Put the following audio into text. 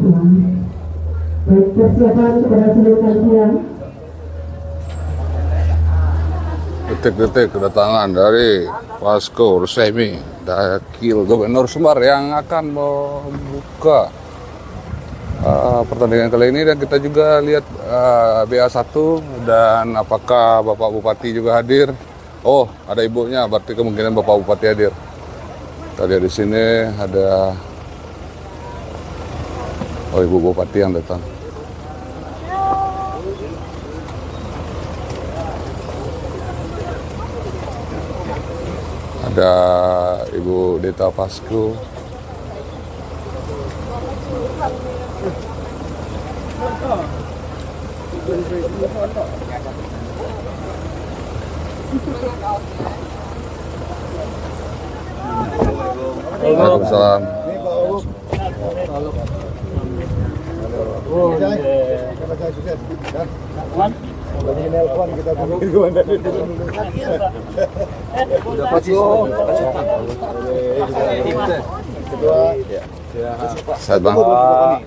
Baik, persiapan kepada seluruh kalian. Detik-detik kedatangan dari Vasco Rusemi, Wakil Gubernur Sumbar yang akan membuka pertandingan kali ini, dan kita juga lihat BA1, dan apakah Bapak Bupati juga hadir? Oh, ada ibunya, berarti kemungkinan Bapak Bupati hadir. Tadi di sini ada Ibu Bupati yang datang. Ada Ibu Deta Vasco. Waalaikumsalam. Sehat bang. Allah.